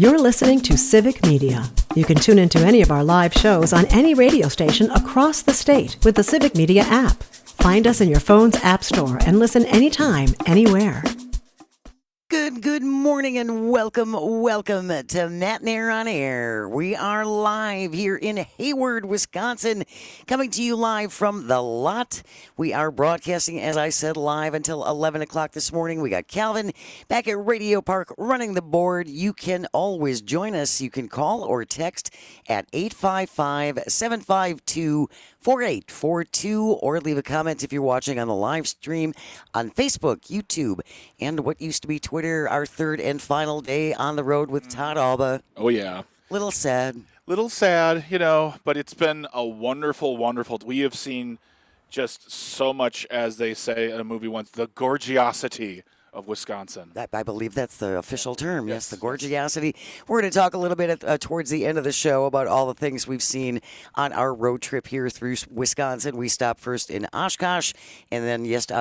You're listening to Civic Media. You can tune into any of our live shows on any radio station across the state with the Civic Media app. Find us in your phone's app store and listen anytime, anywhere. Good morning and welcome to Matt and Air on Air. We are live here in Hayward, Wisconsin, coming to you live from the lot. We are broadcasting, as I said, live until 11 o'clock this morning. We got Calvin back at Radio Park running the board. You can always join us. You can call or text at 855-752-4842 or leave a comment if you're watching on the live stream on Facebook, YouTube, and what used to be Twitter. Our third and final day on the road with Todd Alba. Oh, yeah. Little sad, but it's been a wonderful. We have seen just so much, as they say in a movie once, the gorgeosity of Wisconsin. I believe that's the official term. Yes, the gorgeosity. We're going to talk a little bit towards the end of the show about all the things we've seen on our road trip here through Wisconsin. We stopped first in Oshkosh, and then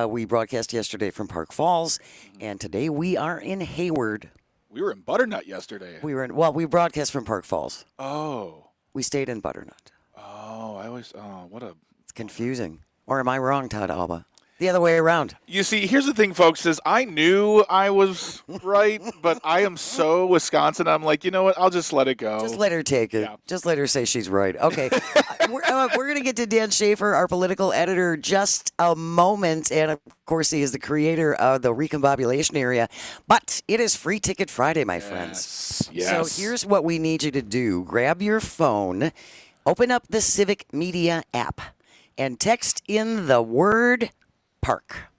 we broadcast yesterday from Park Falls, and today we are in Hayward. We were in Butternut yesterday. We broadcast from Park Falls. Oh. We stayed in Butternut. It's confusing. Or am I wrong, Todd Alba? The other way around. You see, here's the thing, folks, is I knew I was right, but I am so Wisconsin, I'm like, you know what, I'll just let it go. Just let her take it. Yeah. Just let her say she's right. Okay. We're going to get to Dan Schaefer, our political editor, just a moment. And, of course, he is the creator of the Recombobulation Area. But it is Free Ticket Friday, my friends. Yes. So here's what we need you to do. Grab your phone, open up the Civic Media app, and text in the word Park.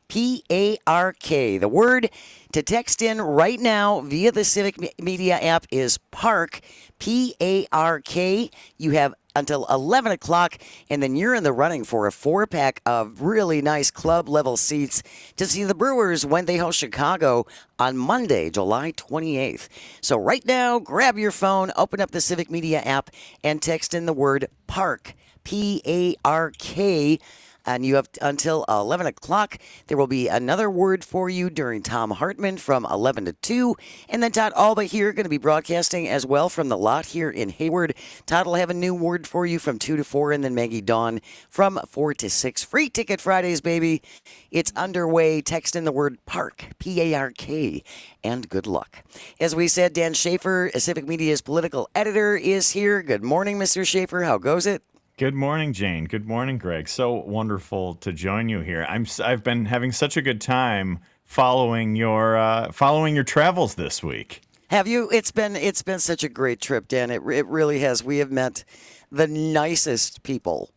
P-A-R-K. The word to text in right now via the Civic Media app is Park. P-A-R-K. You have until 11 o'clock, and then you're in the running for a 4-pack of really nice club-level seats to see the Brewers when they host Chicago on Monday, July 28th. So right now, grab your phone, open up the Civic Media app, and text in the word Park. P-A-R-K. And you have until 11 o'clock. There will be another word for you during Tom Hartman from 11 to 2. And then Todd Alba here going to be broadcasting as well from the lot here in Hayward. Todd will have a new word for you from 2 to 4. And then Maggie Dawn from 4 to 6. Free Ticket Fridays, baby. It's underway. Text in the word Park, P-A-R-K. And good luck. As we said, Dan Schaefer, Civic Media's political editor, is here. Good morning, Mr. Schaefer. How goes it? Good morning, Jane. Good morning, Greg. So wonderful to join you here. I've been having such a good time following your travels this week. Have you? It's been such a great trip, Dan. It really has. We have met the nicest people.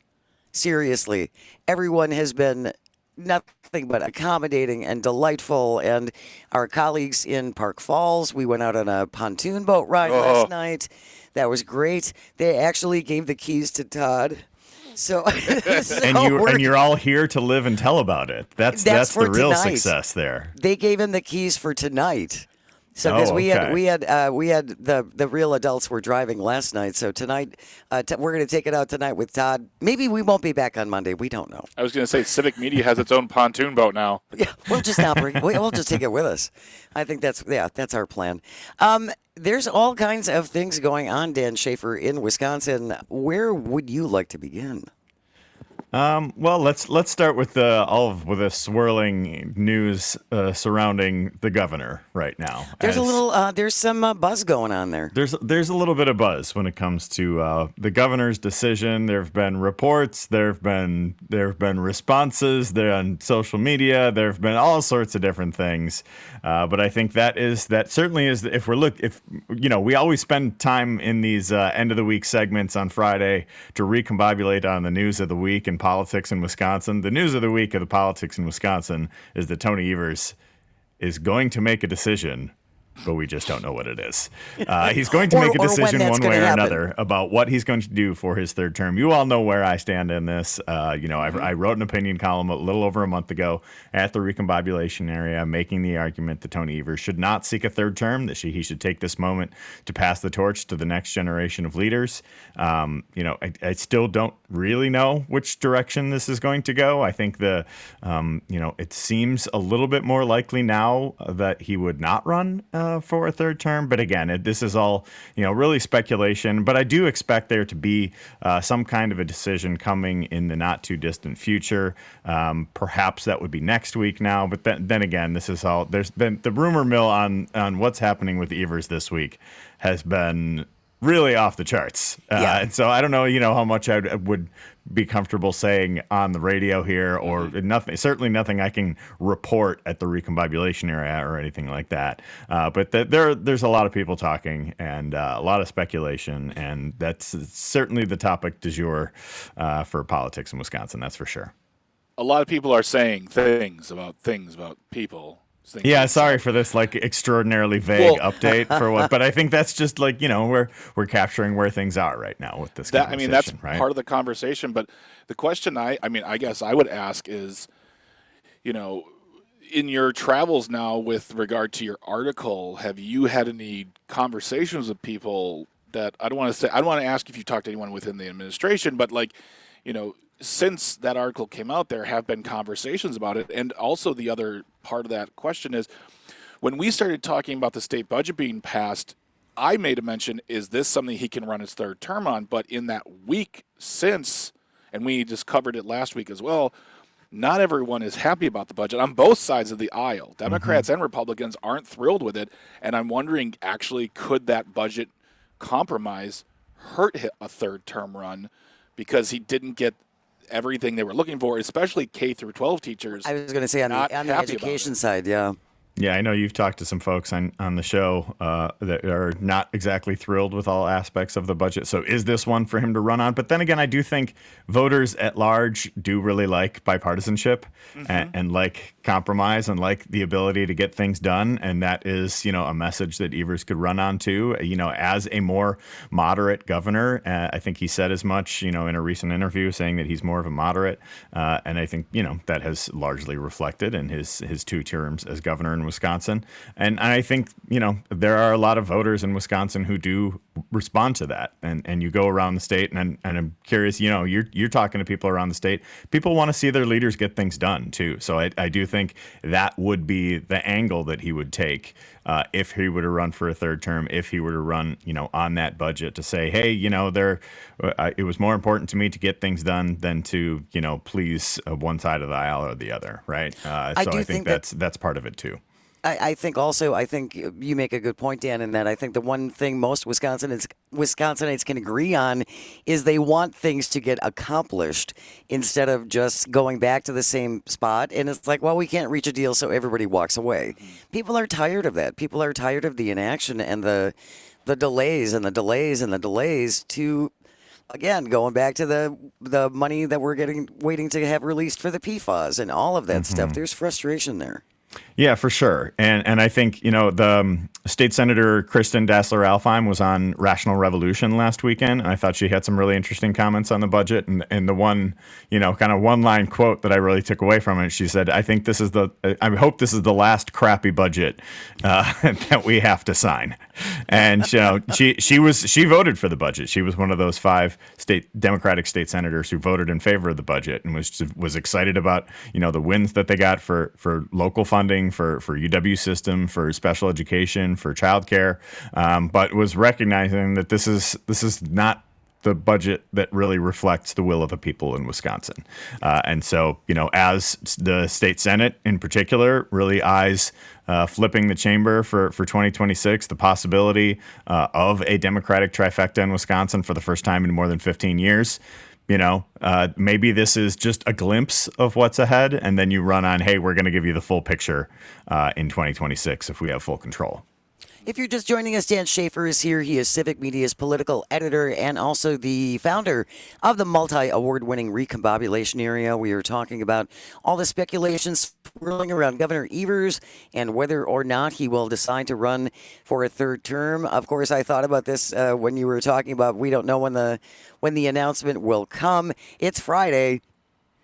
Seriously, everyone has been nothing but accommodating and delightful. And our colleagues in Park Falls, we went out on a pontoon boat ride last night. That was great. They actually gave the keys to Todd. So, and you're all here to live and tell about it. That's the real tonight. Success there. They gave him the keys for tonight. So because we had the real adults were driving last night. So tonight we're going to take it out tonight with Todd. Maybe we won't be back on Monday. We don't know. I was going to say Civic Media has its own pontoon boat now. Yeah, we'll just we'll just take it with us. I think that's our plan. There's all kinds of things going on, Dan Schaefer, in Wisconsin. Where would you like to begin? Well, let's start with the swirling news surrounding the governor right now. There's some buzz going on there. There's a little bit of buzz when it comes to the governor's decision. There have been reports. There have been responses. They're on social media. There have been all sorts of different things. But I think that certainly is. We always spend time in these end of the week segments on Friday to recombobulate on the news of the week and politics in Wisconsin. The news of the week of the politics in Wisconsin is that Tony Evers is going to make a decision, but we just don't know what it is. He's going to make a decision one way or another about what he's going to do for his third term. You all know where I stand in this. I wrote an opinion column a little over a month ago at the Recombobulation Area, making the argument that Tony Evers should not seek a third term, that he should take this moment to pass the torch to the next generation of leaders. I still don't really know which direction this is going to go. I think it seems a little bit more likely now that he would not run for a third term. But again, this is all, really speculation. But I do expect there to be some kind of a decision coming in the not too distant future. Perhaps that would be next week now. But then again, this is all, there's been the rumor mill on what's happening with Evers this week has been really off the charts. And so I don't know, how much I would be comfortable saying on the radio here, or nothing, certainly nothing I can report at the recombobulation area or anything like that. But there's a lot of people talking and a lot of speculation, and that's certainly the topic du jour for politics in Wisconsin, that's for sure. A lot of people are saying things about people. Yeah, sorry for this extraordinarily vague update for what, but I think that's just we're capturing where things are right now with this conversation. That's right? Part of the conversation. But the question I guess I would ask is, in your travels now with regard to your article, have you had any conversations with people that I don't want to ask if you talked to anyone within the administration, but since that article came out, there have been conversations about it. And also the other part of that question is, when we started talking about the state budget being passed, I made a mention, is this something he can run his third term on? But in that week since, and we just covered it last week as well, not everyone is happy about the budget on both sides of the aisle. Democrats and Republicans aren't thrilled with it. And I'm wondering, actually, could that budget compromise hurt a third term run because he didn't get everything they were looking for, especially K through 12 teachers. I was going to say on the education side, yeah. Yeah, I know you've talked to some folks on the show that are not exactly thrilled with all aspects of the budget. So is this one for him to run on? But then again, I do think voters at large do really like bipartisanship and like compromise and like the ability to get things done. And that is, a message that Evers could run on too. As a more moderate governor, I think he said as much, in a recent interview saying that he's more of a moderate. And I think, that has largely reflected in his 2 terms as governor in Wisconsin. And I think, there are a lot of voters in Wisconsin who do respond to that. And you go around the state and I'm curious, you're talking to people around the state. People want to see their leaders get things done too. So I do think that would be the angle that he would take if he were to run for a third term, if he were to run, on that budget to say, hey, it was more important to me to get things done than to, please one side of the aisle or the other. Right. So I think that's part of it too. I think you make a good point, Dan, in that I think the one thing most Wisconsinites can agree on is they want things to get accomplished instead of just going back to the same spot. And it's like, well, we can't reach a deal, so everybody walks away. People are tired of that. People are tired of the inaction and the delays and the delays and the delays to, again, going back to the money that we're waiting to have released for the PFAS and all of that stuff. There's frustration there. Yeah, for sure. And I think, the State Senator Kristen Dassler-Alfheim was on Rational Revolution last weekend, and I thought she had some really interesting comments on the budget. And the one, kind of one-line quote that I really took away from it, she said, I hope this is the last crappy budget that we have to sign. And, she voted for the budget. She was one of those 5 Democratic state senators who voted in favor of the budget and was excited about, the wins that they got for local funding, for UW system, for special education, for childcare, but was recognizing that this is not the budget that really reflects the will of the people in Wisconsin. And so, as the state Senate in particular really eyes flipping the chamber for 2026, the possibility of a Democratic trifecta in Wisconsin for the first time in more than 15 years, maybe this is just a glimpse of what's ahead, and then you run on, hey, we're going to give you the full picture in 2026 if we have full control. If you're just joining us, Dan Schaefer is here. He is Civic Media's political editor and also the founder of the multi-award-winning Recombobulation Area. We are talking about all the speculations swirling around Governor Evers and whether or not he will decide to run for a third term. Of course, I thought about this when you were talking about we don't know when the announcement will come. It's Friday.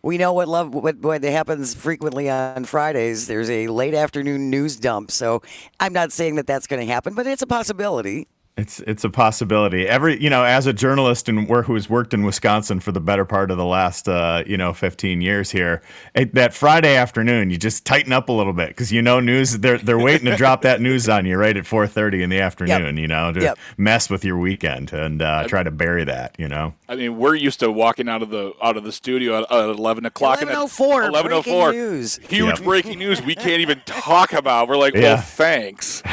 We know what happens frequently on Fridays. There's a late afternoon news dump. So I'm not saying that that's going to happen, but it's a possibility. It's a possibility. As a journalist who's worked in Wisconsin for the better part of the last 15 years here, that Friday afternoon you just tighten up a little bit because news they're waiting to drop that news on you right at 4:30 in the afternoon. To mess with your weekend and try to bury that. I mean, we're used to walking out of the studio at 11 o'clock. 11:04. 11:04. News. Huge breaking news we can't even talk about. We're like, well, thanks.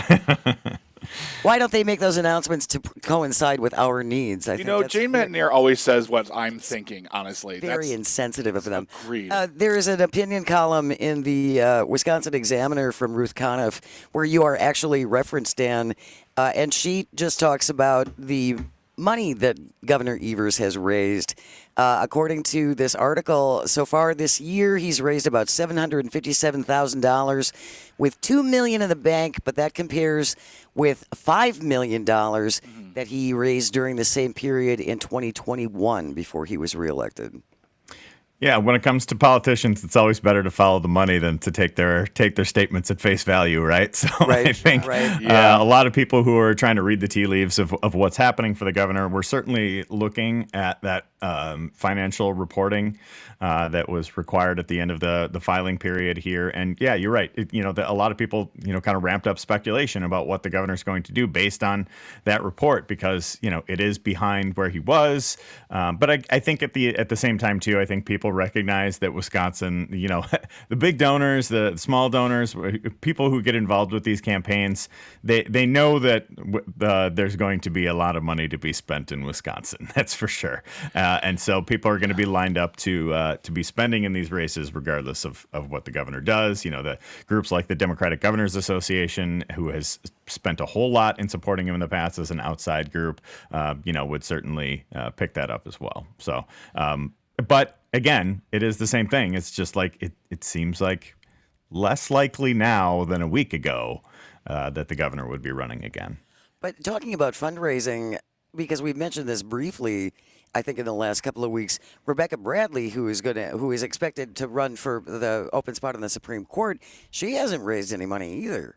Why don't they make those announcements to coincide with our needs? Jane Matnier always says what I'm thinking, honestly. Very insensitive of them. Agreed. There is an opinion column in the Wisconsin Examiner from Ruth Conniff where you are actually referenced, Dan, and she just talks about the money that Governor Evers has raised. According to this article, so far this year, he's raised about $757,000 with $2 million in the bank, but that compares with $5 million that he raised during the same period in 2021 before he was reelected. Yeah, when it comes to politicians, it's always better to follow the money than to take their statements at face value, right? So I think a lot of people who are trying to read the tea leaves of what's happening for the governor, we're certainly looking at that financial reporting that was required at the end of the filing period here. And yeah, you're right. A lot of people, kind of ramped up speculation about what the governor's going to do based on that report because, it is behind where he was. But I think at the same time, too, I think people recognize that Wisconsin, the big donors, the small donors, people who get involved with these campaigns, they know that there's going to be a lot of money to be spent in Wisconsin. That's for sure. And so people are going to be lined up to be spending in these races regardless of what the governor does. The groups like the Democratic Governors Association, who has spent a whole lot in supporting him in the past as an outside group, would certainly pick that up as well. So, but again, it is the same thing. It's just like it seems like less likely now than a week ago that the governor would be running again. But talking about fundraising, because we've mentioned this briefly, I think in the last couple of weeks, Rebecca Bradley, who is expected to run for the open spot on the Supreme Court, she hasn't raised any money either.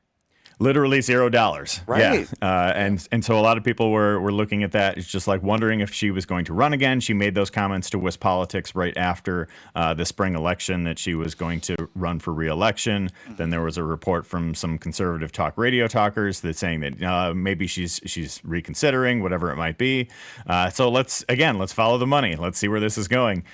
Literally $0. Right. Yeah. And so a lot of people were looking at that. It's just like wondering if she was going to run again. She made those comments to WisPolitics right after the spring election that she was going to run for re-election. Mm-hmm. Then there was a report from some conservative talk radio talkers that saying that maybe she's reconsidering, whatever it might be. So let's follow the money. Let's see where this is going.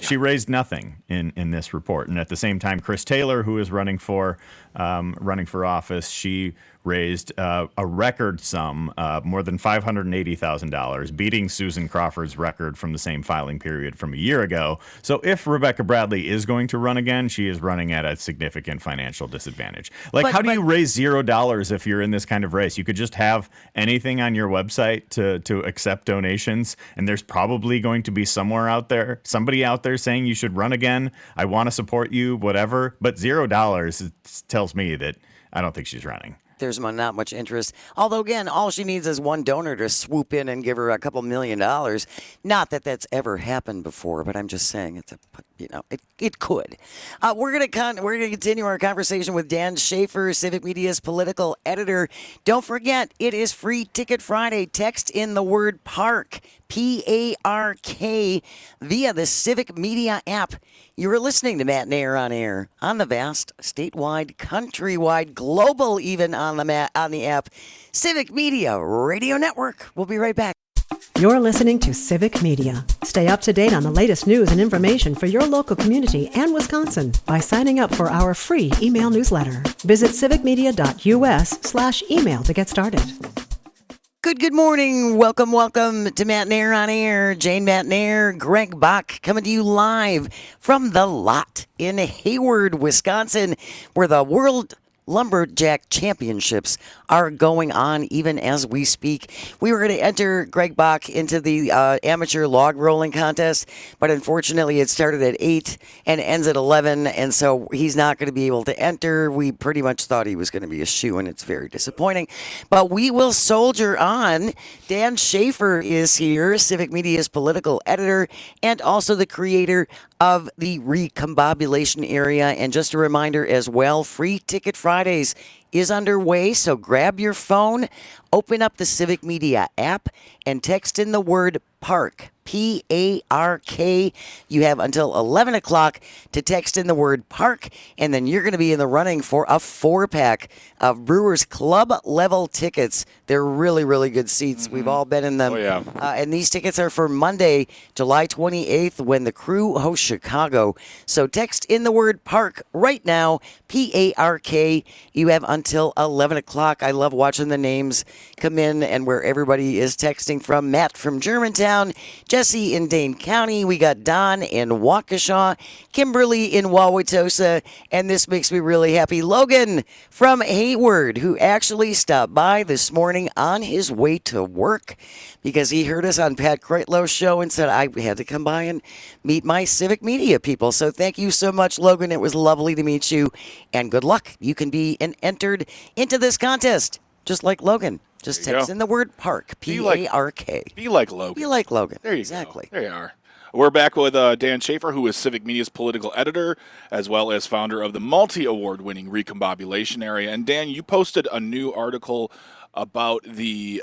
She raised nothing in this report. And at the same time, Chris Taylor, who is running for office, she raised a record sum, more than $580,000, beating Susan Crawford's record from the same filing period from a year ago. So if Rebecca Bradley is going to run again, she is running at a significant financial disadvantage. How do you raise $0 if you're in this kind of race? You could just have anything on your website to accept donations, and there's probably going to be somebody out there saying you should run again. I want to support you, whatever. But $0 tells me that I don't think she's running. There's not much interest. Although, again, all she needs is one donor to swoop in and give her a couple $1 million. Not that that's ever happened before, but I'm just saying it could. We're gonna continue our conversation with Dan Schaefer, Civic Media's political editor. Don't forget, it is Free Ticket Friday. Text in the word PARK, PARK, via the Civic Media app. You're listening to Matt Nair on air on the vast, statewide, countrywide, global, even on the app, Civic Media Radio Network. We'll be right back. You're listening to Civic Media. Stay up to date on the latest news and information for your local community and Wisconsin by signing up for our free email newsletter. Visit civicmedia.us/email to get started. Good morning. Welcome to Matt Nair on air. Jane Matt Nair, Greg Bach coming to you live from the lot in Hayward, Wisconsin, where the World Lumberjack Championships are going on even as we speak. We were going to enter Greg Bach into the amateur log rolling contest, but unfortunately it started at 8 and ends at 11, and so he's not going to be able to enter. We pretty much thought he was going to be a shoo, and it's very disappointing. But we will soldier on. Dan Schaefer is here, Civic Media's political editor, and also the creator of the Recombobulation Area. And just a reminder as well, Free Ticket Fridays is underway. So grab your phone, open up the Civic Media app, and text in the word PARK. PARK. You have until 11 o'clock to text in the word park, and then you're going to be in the running for a 4-pack of Brewers Club level tickets. They're really, really good seats. We've all been in them. Oh, yeah. And these tickets are for Monday, July 28th, when the Crew hosts Chicago. So text in the word park right now, PARK. You have until 11 o'clock. I love watching the names come in and where everybody is texting from. Matt from Germantown, Jesse in Dane County. We got Don in Waukesha, Kimberly in Wauwatosa, and this makes me really happy. Logan from Hayward, who actually stopped by this morning on his way to work because he heard us on Pat Kreitlow's show and said, I had to come by and meet my Civic Media people. So thank you so much, Logan. It was lovely to meet you, and good luck. You can be entered into this contest, just like Logan. Just text in the word park, PARK. Be like Logan. Be like Logan. There you exactly. go. There you are. We're back with Dan Schaefer, who is Civic Media's political editor, as well as founder of the multi-award-winning Recombobulation Area. And Dan, you posted a new article about the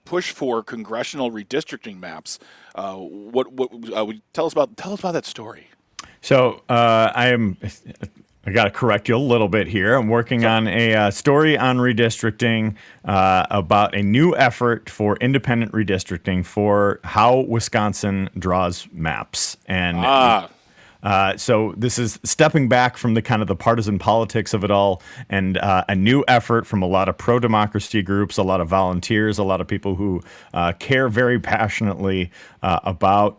push for congressional redistricting maps. Tell us about that story. So I got to correct you a little bit here. I'm working on a story on redistricting about a new effort for independent redistricting for how Wisconsin draws maps. And so this is stepping back from the kind of the partisan politics of it all, and a new effort from a lot of pro-democracy groups, a lot of volunteers, a lot of people who care very passionately about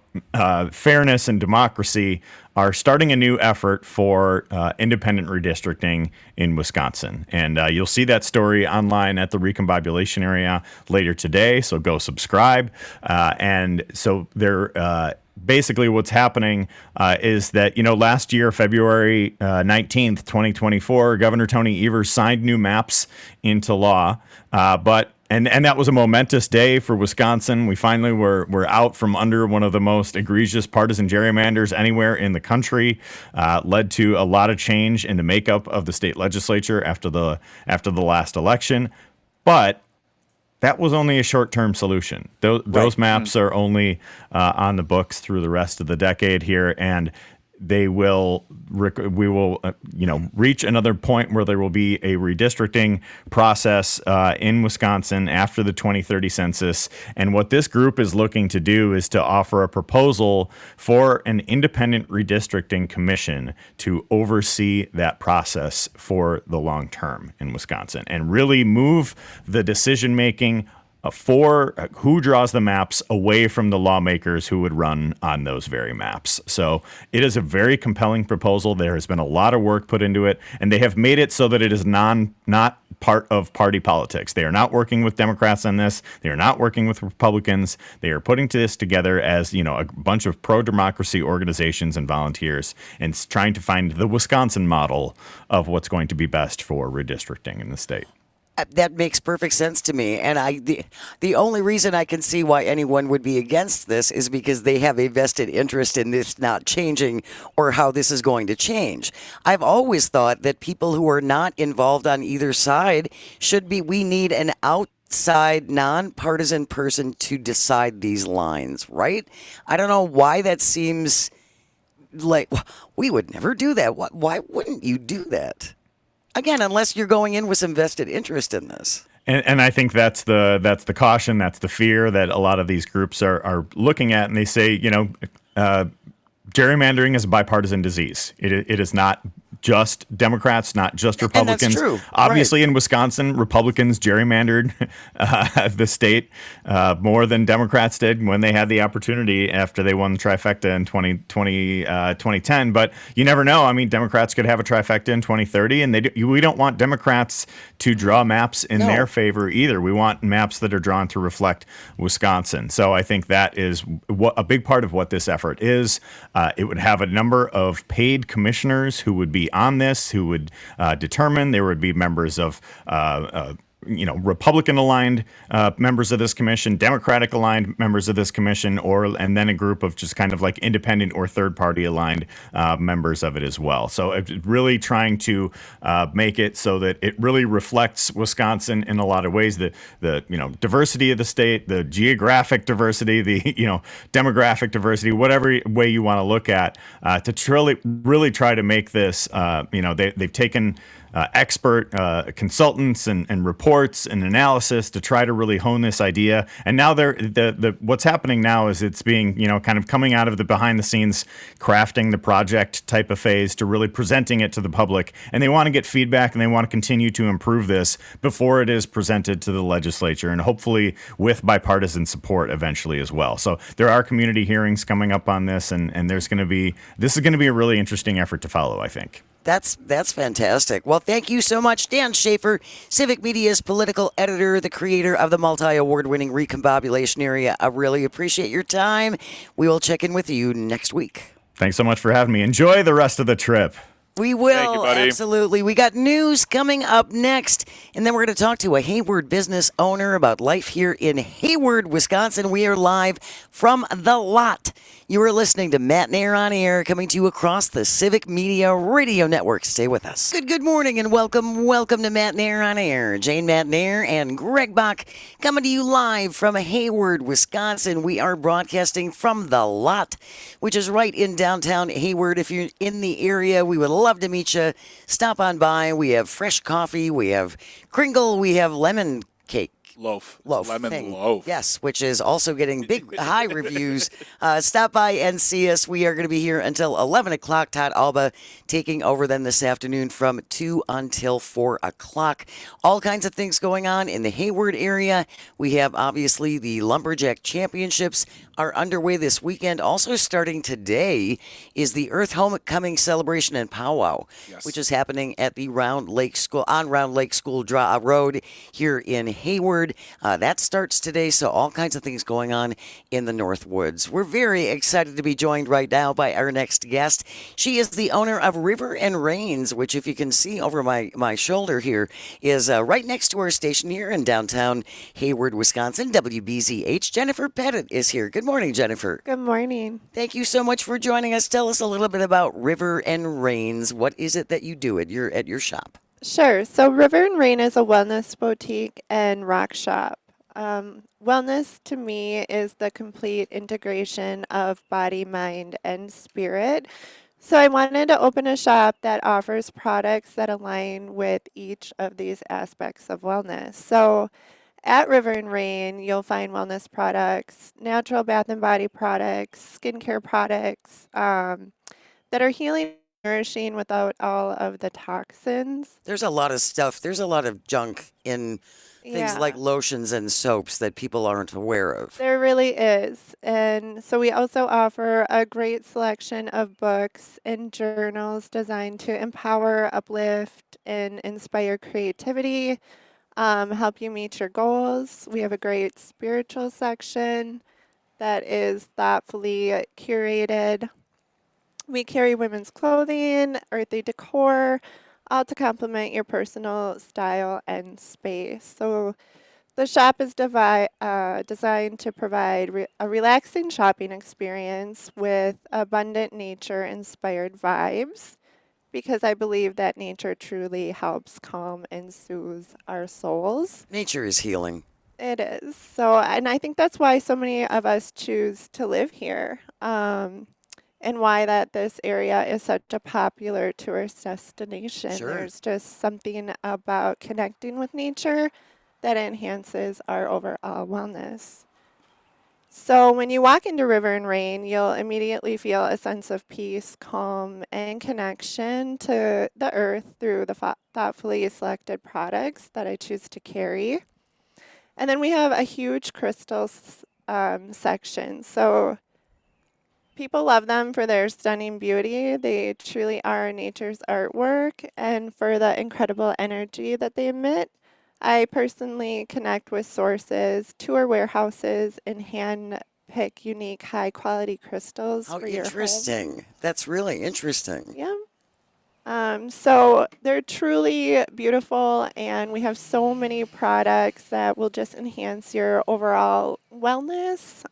fairness and democracy are starting a new effort for independent redistricting in Wisconsin. And you'll see that story online at the Recombobulation Area later today, so go subscribe. And so they're basically what's happening is that, last year, February 19th, 2024, Governor Tony Evers signed new maps into law, And that was a momentous day for Wisconsin. We finally were out from under one of the most egregious partisan gerrymanders anywhere in the country. Led to a lot of change in the makeup of the state legislature after the last election. But that was only a short-term solution. Those maps are only on the books through the rest of the decade here, and we will reach another point where there will be a redistricting process in Wisconsin after the 2030 census. And what this group is looking to do is to offer a proposal for an independent redistricting commission to oversee that process for the long term in Wisconsin and really move the decision making for who draws the maps away from the lawmakers who would run on those very maps. So it is a very compelling proposal. There has been a lot of work put into it, and they have made it so that it is not part of party politics. They are not working with Democrats on this. They are not working with Republicans. They are putting this together as, a bunch of pro-democracy organizations and volunteers and trying to find the Wisconsin model of what's going to be best for redistricting in the state. That makes perfect sense to me. And the only reason I can see why anyone would be against this is because they have a vested interest in this not changing or how this is going to change. I've always thought that people who are not involved on either side we need an outside, nonpartisan person to decide these lines, right? I don't know why that seems like we would never do that. Why wouldn't you do that? Again, unless you're going in with some vested interest in this. And I think that's the caution, that's the fear that a lot of these groups are looking at, and they say, gerrymandering is a bipartisan disease. It is not just Democrats, not just Republicans. And that's true. Obviously, in Wisconsin, Republicans gerrymandered the state more than Democrats did when they had the opportunity after they won the trifecta in 2010. But you never know. I mean, Democrats could have a trifecta in 2030, and we don't want Democrats to draw maps in their favor either. We want maps that are drawn to reflect Wisconsin. So I think that is a big part of what this effort is. It would have a number of paid commissioners who would be on this, who would determine. There would be members of Republican-aligned members of this commission, Democratic-aligned members of this commission, and then a group of just kind of like independent or third-party aligned members of it as well. So it's really trying to make it so that it really reflects Wisconsin in a lot of ways. The diversity of the state, the geographic diversity, the demographic diversity, whatever way you want to look at, to really try to make this. They've taken expert consultants and reports and analysis to try to really hone this idea. And now what's happening now is it's being, kind of coming out of the behind the scenes crafting the project type of phase to really presenting it to the public. And they want to get feedback and they want to continue to improve this before it is presented to the legislature, and hopefully with bipartisan support eventually as well. So there are community hearings coming up on this, and this is going to be a really interesting effort to follow, I think. That's fantastic. Well, thank you so much, Dan Schaefer, Civic Media's political editor, the creator of the multi-award-winning Recombobulation Area. I really appreciate your time. We will check in with you next week. Thanks so much for having me. Enjoy the rest of the trip. We will, Thank you, buddy. Absolutely. We got news coming up next, and then we're going to talk to a Hayward business owner about life here in Hayward, Wisconsin. We are live from the lot. You are listening to Matt Nair on Air, coming to you across the Civic Media Radio Network. Stay with us. Good morning and welcome to Matt Nair on Air. Jane Matt Nair and Greg Bach coming to you live from Hayward, Wisconsin. We are broadcasting from the lot, which is right in downtown Hayward. If you're in the area, we would love to meet you. Stop on by. We have fresh coffee. We have Kringle. We have lemon cake. Loaf. Lemon thing. Loaf. Yes, which is also getting big, high reviews. Stop by and see us. We are going to be here until 11 o'clock. Todd Alba taking over then this afternoon from 2 until 4 o'clock. All kinds of things going on in the Hayward area. We have, obviously, the Lumberjack Championships are underway this weekend. Also starting today is the Earth Homecoming Celebration and Powwow, which is happening at the Round Lake School Road here in Hayward. That starts today, so all kinds of things going on in the North Woods. We're very excited to be joined right now by our next guest. She is the owner of River and Rains, which, if you can see over my shoulder here, is right next to our station here in downtown Hayward, Wisconsin. WBZH. Jennifer Pettit is here. Good morning, Jennifer. Good morning. Thank you so much for joining us. Tell us a little bit about River and Rains. What is it that you do at your shop? Sure. So River and Rain is a wellness boutique and rock shop. Wellness to me is the complete integration of body, mind, and spirit. So I wanted to open a shop that offers products that align with each of these aspects of wellness. So at River and Rain, you'll find wellness products, natural bath and body products, skincare products that are healing, nourishing without all of the toxins. There's a lot of stuff. There's a lot of junk in things like lotions and soaps that people aren't aware of. There really is. And so we also offer a great selection of books and journals designed to empower, uplift, and inspire creativity, help you meet your goals. We have a great spiritual section that is thoughtfully curated. We carry women's clothing, earthy decor, all to complement your personal style and space. So the shop is designed to provide a relaxing shopping experience with abundant nature-inspired vibes, because I believe that nature truly helps calm and soothe our souls. Nature is healing. It is. So, and I think that's why so many of us choose to live here. And why that this area is such a popular tourist destination. Sure. There's just something about connecting with nature that enhances our overall wellness. So when you walk into River and Rain, you'll immediately feel a sense of peace, calm, and connection to the earth through the thoughtfully selected products that I choose to carry. And then we have a huge crystals section. So people love them for their stunning beauty. They truly are nature's artwork, and for the incredible energy that they emit. I personally connect with sources, tour warehouses, and hand pick unique high quality crystals How for your home. interesting. That's really interesting. Yeah. So they're truly beautiful, and we have so many products that will just enhance your overall wellness.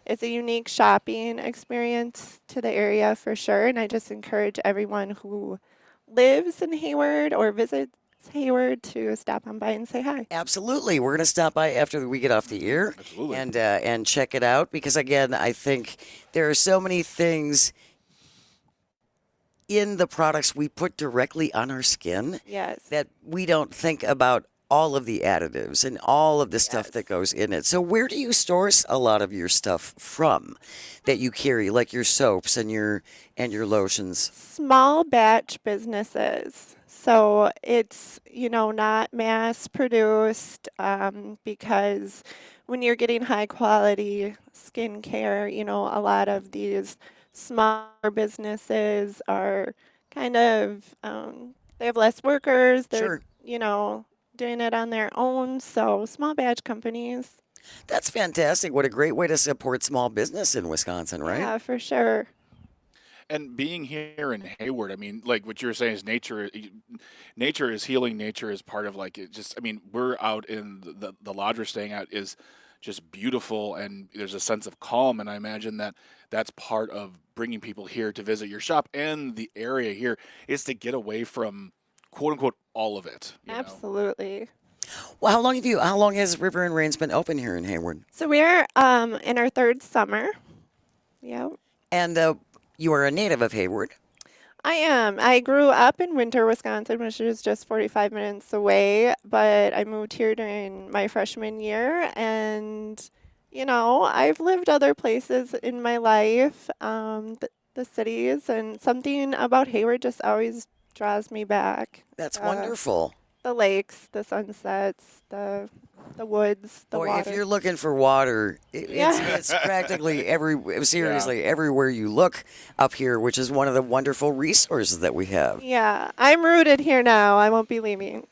It's a unique shopping experience to the area for sure, and I just encourage everyone who lives in Hayward or visits Hayward to stop on by and say hi. Absolutely. We're going to stop by after we get off the air Absolutely. and check it out because, again, I think there are so many things in the products we put directly on our skin Yes. that we don't think about all of the additives and all of the stuff that goes in it. So where do you source a lot of your stuff from that you carry, like your soaps and your lotions? Small batch businesses. So it's, not mass produced because when you're getting high quality skincare, a lot of these smaller businesses are kind of, they have less workers. They're, Sure. doing it on their own. So small batch companies. That's fantastic. What a great way to support small business in Wisconsin, right? Yeah, for sure. And being here in Hayward, I mean, like what you're saying is nature is healing. Nature is part of like it. Just, I mean, we're out in the lodge we're staying at is just beautiful, and there's a sense of calm. And I imagine that that's part of bringing people here to visit your shop and the area here is to get away from quote unquote all of it. You know? Absolutely. Well, how long has River and Rains been open here in Hayward? So we're in our third summer. Yep. And you are a native of Hayward. I am. I grew up in Winter, Wisconsin, which is just 45 minutes away, but I moved here during my freshman year, and I've lived other places in my life, the cities, and something about Hayward just always draws me back. That's wonderful. The lakes, the sunsets, the woods, the Boy, water. if you're looking for water, Yeah. it's practically everywhere you look up here, which is one of the wonderful resources that we have. Yeah, I'm rooted here now. I won't be leaving.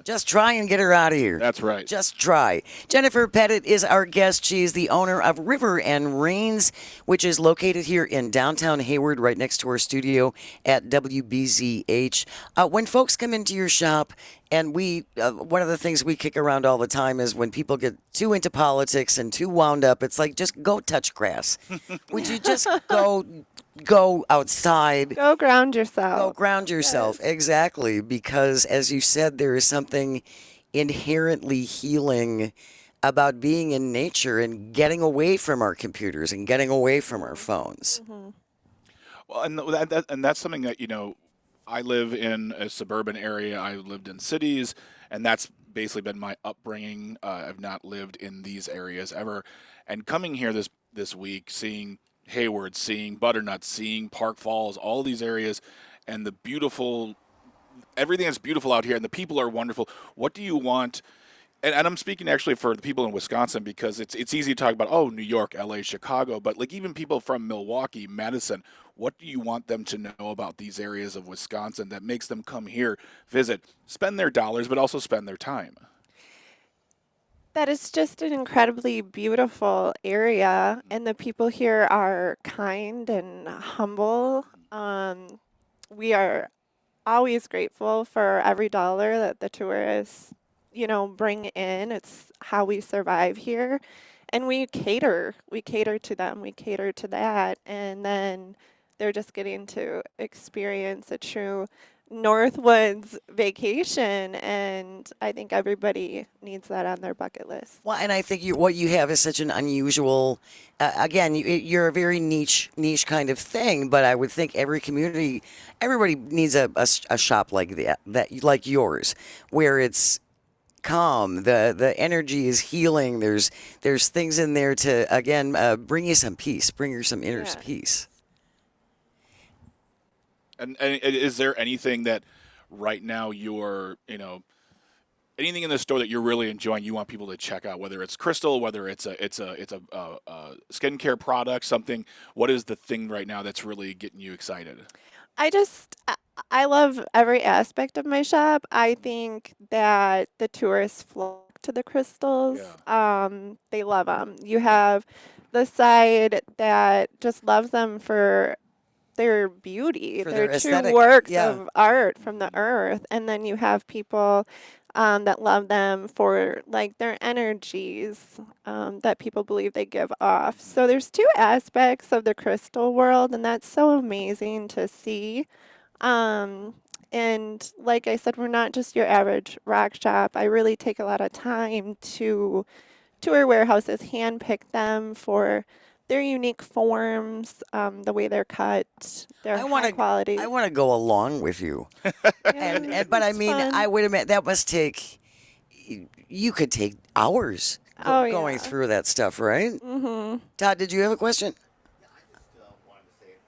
Just try and get her out of here. That's right. Just try. Jennifer Pettit is our guest. She is the owner of River and Rains, which is located here in downtown Hayward, right next to our studio at WBZH. When folks come into your shop, and one of the things we kick around all the time is when people get too into politics and too wound up, it's like, just go touch grass. Would you just go outside? Go ground yourself. Go ground yourself. Yes. Exactly. Because as you said, there is something inherently healing about being in nature and getting away from our computers and getting away from our phones. Mm-hmm. Well, and that's something that I live in a suburban area. I lived in cities, and that's basically been my upbringing. I've not lived in these areas ever, and coming here this week, seeing Hayward, seeing Butternut, seeing Park Falls, all these areas, and the beautiful, everything that's beautiful out here, and the people are wonderful. What do you want? And I'm speaking actually for the people in Wisconsin because it's easy to talk about, New York, LA, Chicago, but like even people from Milwaukee, Madison, what do you want them to know about these areas of Wisconsin that makes them come here, visit, spend their dollars, but also spend their time? That is just an incredibly beautiful area, and the people here are kind and humble. We are always grateful for every dollar that the tourists bring in. It's how we survive here. And we cater to them, we cater to that. And then they're just getting to experience a true Northwoods vacation. And I think everybody needs that on their bucket list. Well, and I think what you have is such an unusual, again, you're a very niche kind of thing, but I would think everybody needs a shop like that like yours, where it's calm, the energy is healing. There's things in there to again bring you some peace, bring you some inner peace. And is there anything that right now you're anything in the store that you're really enjoying? You want people to check out, whether it's crystal, whether it's a skincare product, something. What is the thing right now that's really getting you excited? I love every aspect of my shop. I think that the tourists flock to the crystals. They love them. You have the side that just loves them for their beauty, For their their true aesthetic, works yeah. of art from the earth. And then you have people that love them for like their energies that people believe they give off. So there's two aspects of the crystal world, and that's so amazing to see. Um, and like I said, we're not just your average rock shop. I really take a lot of time to tour warehouses, handpick them for their unique forms, the way they're cut, their I high want to. quality. I want to go along with you, and but I it's mean, fun. I would admit that must take. You could take hours Oh, going yeah. through that stuff, right? Mm-hmm. Todd, did you have a question?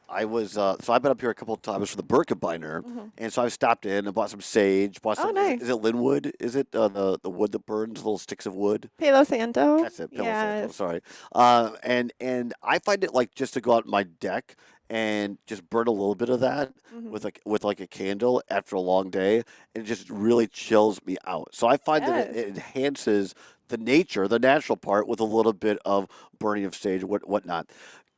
I was so I've been up here a couple of times for the Birkebeiner, and so I stopped in and bought some sage. Bought Oh, some. nice. Is it linwood? Is it the wood that burns, little sticks of wood? Palo Santo. That's it. Palo Santo, Yes. sorry. And I find it like just to go out on my deck and just burn a little bit of that with like a candle after a long day, it just really chills me out. So I find that Yes. it enhances the nature, the natural part, with a little bit of burning of sage, whatnot.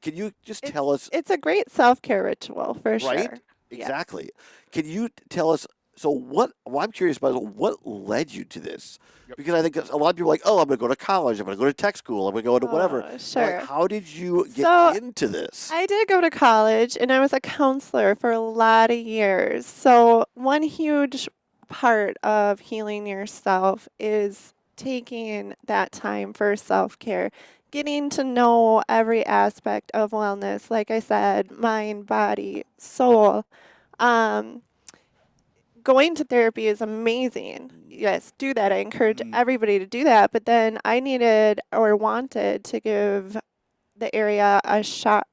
Can you just tell us? It's a great self-care ritual for Right? sure. Yeah. Exactly. Can you tell us? So what I'm curious about is what led you to this? Because I think a lot of people are like, oh, I'm going to go to college, I'm going to go to tech school, I'm going to go to whatever. Oh, Like, sure. how did you get So, into this? I did go to college and I was a counselor for a lot of years. So, one huge part of healing yourself is taking that time for self care, getting to know every aspect of wellness, like I said, mind, body, soul. Um, Going to therapy is amazing. Yes, do that. I encourage everybody to do that. But then I needed or wanted to give the area a shop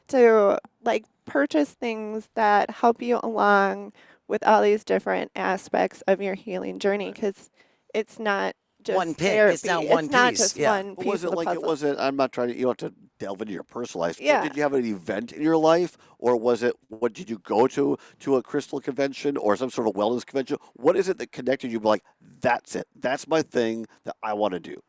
to like purchase things that help you along with all these different aspects of your healing journey, because it's not just One piece. therapy. It's not one not piece, just yeah. one But piece was of it the like puzzle. it wasn't? I'm not trying to. You don't have to delve into your personal life. But Yeah. did you have an event in your life, or was it? What did you go to a crystal convention or some sort of wellness convention? What is it that connected you? Like, that's it. That's my thing that I want to do.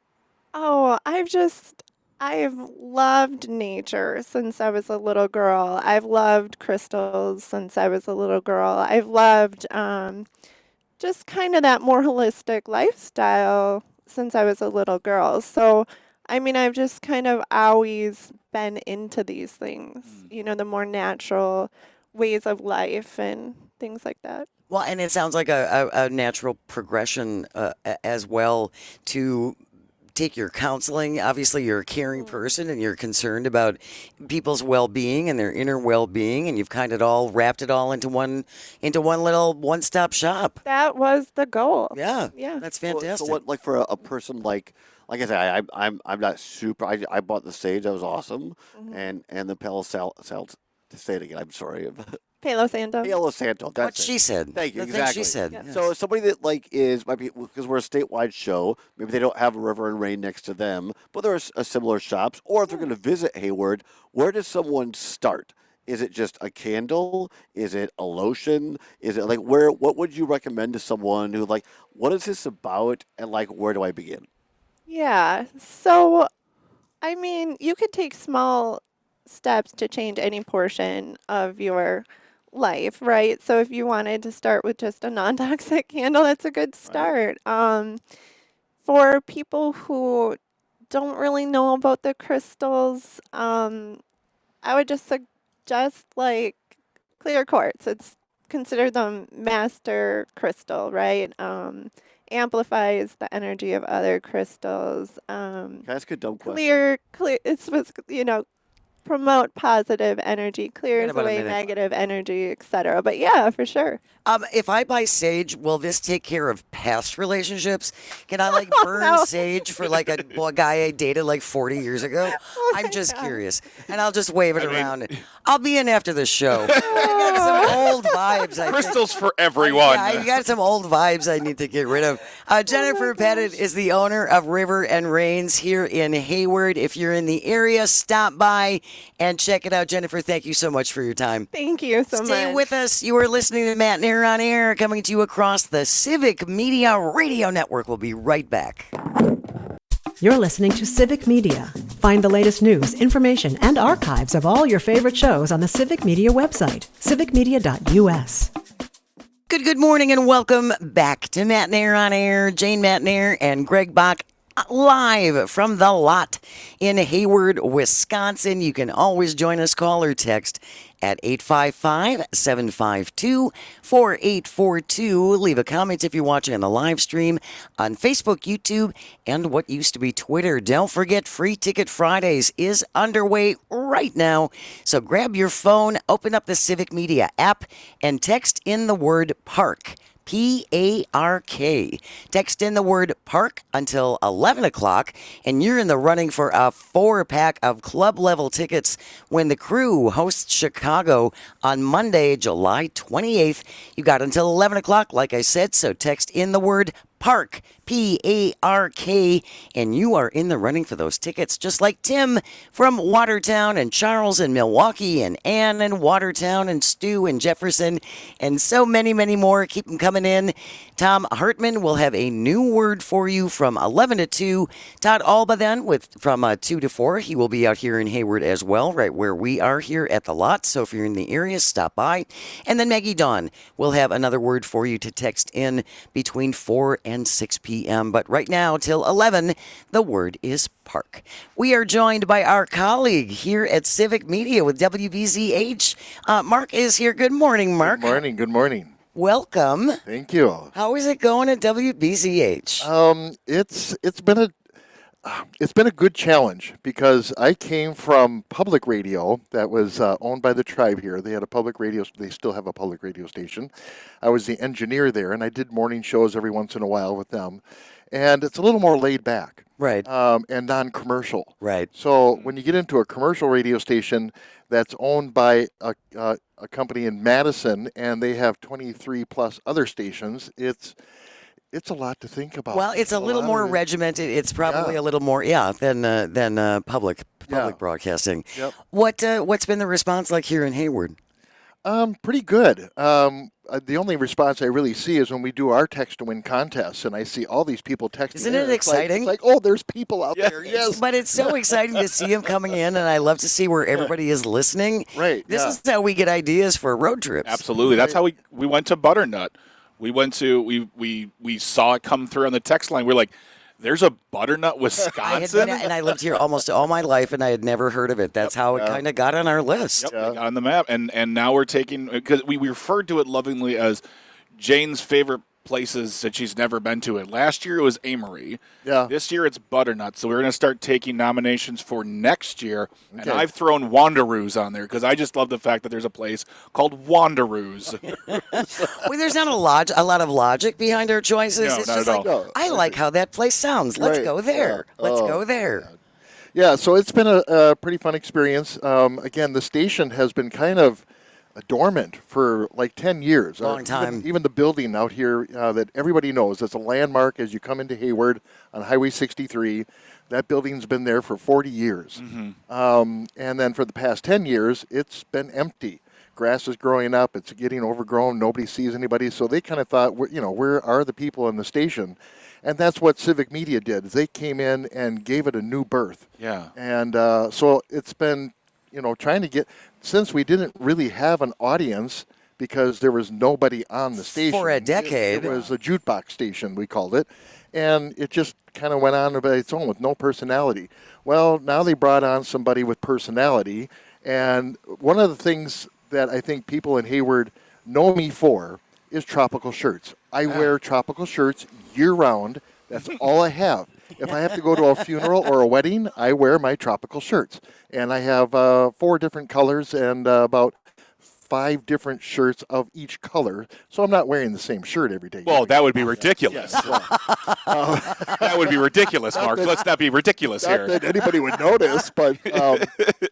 Oh, I've loved nature since I was a little girl. I've loved crystals since I was a little girl. I've loved just kind of that more holistic lifestyle since I was a little girl. So, I mean, I've just kind of always been into these things, the more natural ways of life and things like that. Well, and it sounds like a natural progression as well to take your counseling. Obviously, you're a caring person and you're concerned about people's well-being and their inner well-being, and you've kind of all wrapped it all into one little one-stop shop. That was the goal. Yeah, Yeah. that's So fantastic. what, like for a person like I said, I'm not super. I bought the sage. That was awesome, and the Palo Santo. To say it again, I'm sorry. Palo Santo. Palo Santo. That's What it. she said. Thank you. The thing Exactly. she said. Yeah. yes. So somebody that like might be, because we're a statewide show. Maybe they don't have a river and rain next to them, but there are similar shops. Or if they're going to visit Hayward, where does someone start? Is it just a candle? Is it a lotion? Is it like where? What would you recommend to someone who like, what is this about, and like, where do I begin? Yeah. So, I mean, you could take small steps to change any portion of your life, right? So, if you wanted to start with just a non-toxic candle, that's a good start. For people who don't really know about the crystals, I would just suggest like clear quartz. It's considered the master crystal, right? Amplifies the energy of other crystals. Can I ask a dumb question? Clear. It's supposed to, promote positive energy, clears about a away minute. negative energy, etc. But yeah, for sure. If I buy sage, will this take care of past relationships? Can I like burn no. sage for like a guy I dated like 40 years ago? I'm just curious, and I'll just wave it around. I'll be in after the show. I got some old vibes. I think. Crystals for everyone. Yeah, I got some old vibes I need to get rid of. Jennifer Pettit is the owner of River and Rains here in Hayward. If you're in the area, stop by and check it out. Jennifer, thank you so much for your time. Thank you so much. Stay with us. You are listening to Matt and Aaron on Air, coming to you across the Civic Media Radio Network. We'll be right back. You're listening to Civic Media. Find the latest news, information, and archives of all your favorite shows on the Civic Media website, civicmedia.us. Good morning and welcome back to Matt Nair on Air. Jane Matt Nair and Greg Bach live from the lot in Hayward, Wisconsin. You can always join us, call or text at 855-752-4842. Leave a comment if you're watching on the live stream on Facebook, YouTube, and what used to be Twitter. Don't forget, Free Ticket Fridays is underway right now. So grab your phone, open up the Civic Media app, and text in the word PARK. P-A-R-K. Text in the word park until 11 o'clock, and you're in the running for a 4-pack of club-level tickets when the Crew hosts Chicago on Monday, July 28th. You got until 11 o'clock, like I said, so text in the word PARK, P-A-R-K, and you are in the running for those tickets, just like Tim from Watertown and Charles in Milwaukee and Ann in Watertown and Stu in Jefferson and so many, many more. Keep them coming in. Tom Hartman will have a new word for you from 11 to 2. Todd Alba then from 2 to 4. He will be out here in Hayward as well, right where we are here at the lot. So if you're in the area, stop by. And then Maggie Dawn will have another word for you to text in between 4 and 6 p.m. But right now, till 11, the word is park. We are joined by our colleague here at Civic Media with WBZH. Mark is here. Good morning, Mark. Good morning. Good morning. Welcome. Thank you. How is it going at WBZH? It's been a good challenge because I came from public radio that was owned by the tribe here. They had a public radio. They still have a public radio station. I was the engineer there, and I did morning shows every once in a while with them. And it's a little more laid back, Right. And non-commercial. Right. So when you get into a commercial radio station that's owned by a company in Madison, and they have 23 plus other stations, it's a lot to think about. Well, it's a little more regimented. It's probably a little more, than public broadcasting. Yep. What's been the response like here in Hayward? Pretty good. The only response I really see is when we do our text to win contests, and I see all these people texting. Isn't it exciting? It's like, oh, there's people out there. Yes. But it's so exciting to see them coming in, and I love to see where everybody is listening. Right. This is how we get ideas for road trips. Absolutely. That's how we went to Butternut. We went to we saw it come through on the text line. We're like, there's a Butternut, Wisconsin. I lived here almost all my life, and I had never heard of it. That's how it kind of got on our list. Yep, we got on the map, and now we're taking, because we referred to it lovingly as Jane's favorite places that she's never been to. It last year it was Amory. Yeah. This year it's Butternut. So we're going to start taking nominations for next year, and I've thrown Wanderoos on there because I just love the fact that there's a place called Wanderoos. Well, there's not a lot of logic behind our choices. No, it's not just at like, all. I like how that place sounds. Let's Right. go there. Yeah. Let's Oh, go there. Yeah, so it's been a pretty fun experience. Again, the station has been kind of dormant for like 10 years. Long time. Even the building out here that everybody knows, it's a landmark as you come into Hayward on Highway 63. That building's been there for 40 years. And then for the past 10 years, it's been empty. Grass is growing up. It's getting overgrown. Nobody sees anybody. So they kind of thought, where are the people in the station? And that's what Civic Media did. They came in and gave it a new birth. Yeah. And so it's been, trying to get, since we didn't really have an audience because there was nobody on the station. For a decade. It was a jukebox station, we called it. And it just kind of went on by its own with no personality. Well, now they brought on somebody with personality. And one of the things that I think people in Hayward know me for is tropical shirts. I wear tropical shirts year-round. That's all I have. If I have to go to a funeral or a wedding, I wear my tropical shirts. And I have 4 different colors and about 5 different shirts of each color. So I'm not wearing the same shirt every day. Well, that would be ridiculous. That would be ridiculous, Mark. Let's not be ridiculous Not here. that anybody would notice, but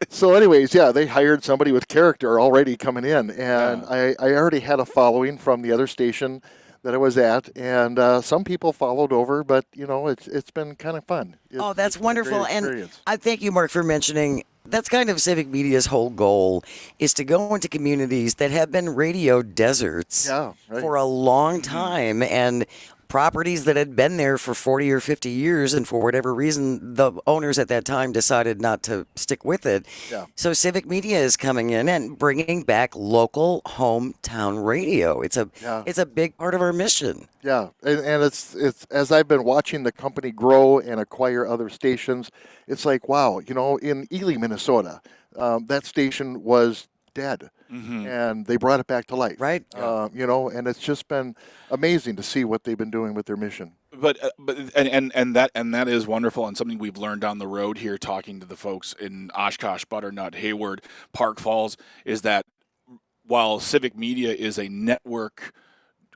so anyways, yeah, they hired somebody with character already coming in. And I already had a following from the other station that I was at, and some people followed over, but it's been kind of fun. Oh, that's It's a great wonderful. And experience. I thank you, Mark, for mentioning that's kind of Civic Media's whole goal is to go into communities that have been radio deserts Yeah, right. for a long time and properties that had been there for 40 or 50 years, and for whatever reason, the owners at that time decided not to stick with it. Yeah. So Civic Media is coming in and bringing back local hometown radio. It's a big part of our mission. Yeah, and it's as I've been watching the company grow and acquire other stations, it's like, wow, in Ely, Minnesota, that station was dead, and they brought it back to life. Right. And it's just been amazing to see what they've been doing with their mission. But that is wonderful, and something we've learned down the road here, talking to the folks in Oshkosh, Butternut, Hayward, Park Falls, is that while Civic Media is a network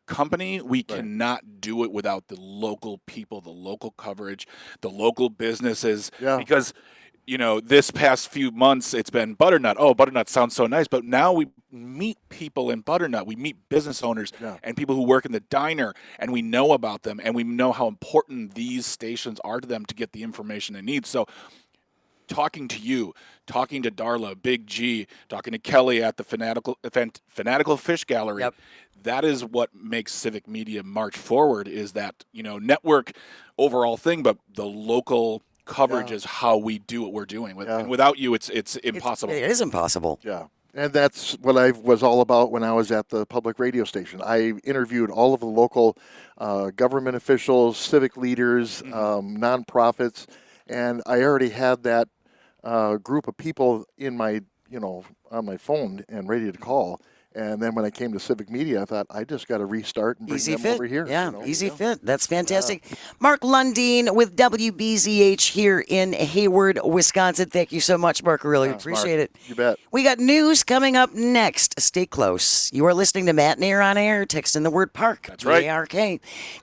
company, we cannot do it without the local people, the local coverage, the local businesses, because this past few months it's been Butternut. Oh, Butternut sounds so nice, but now we meet people in Butternut. We meet business owners and people who work in the diner, and we know about them, and we know how important these stations are to them to get the information they need. So talking to you, talking to Darla, Big G, talking to Kelly at the Fanatical Fish Gallery, that is what makes Civic Media march forward, is that, network overall thing, but the local coverage is how we do what we're doing. And without you, it's impossible. It is impossible. Yeah. And that's what I was all about when I was at the public radio station. I interviewed all of the local government officials, civic leaders, nonprofits, and I already had that group of people in my, on my phone and ready to call. And then when I came to Civic Media, I thought, I just got to restart and bring them over here. Yeah, easy fit. That's fantastic. Mark Lundeen with WBZH here in Hayward, Wisconsin. Thank you so much, Mark. I really appreciate it. You bet. We got news coming up next. Stay close. You are listening to Matt and Air on Air. Text in the word park. That's right. ARK.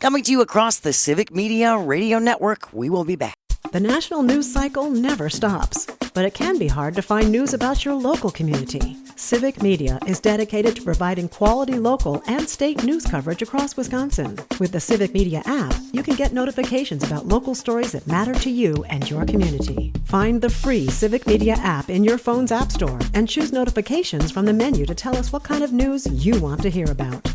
Coming to you across the Civic Media Radio Network. We will be back. The national news cycle never stops, but it can be hard to find news about your local community. Civic Media is dedicated to providing quality local and state news coverage across Wisconsin. With the Civic Media app, you can get notifications about local stories that matter to you and your community. Find the free Civic Media app in your phone's app store and choose notifications from the menu to tell us what kind of news you want to hear about.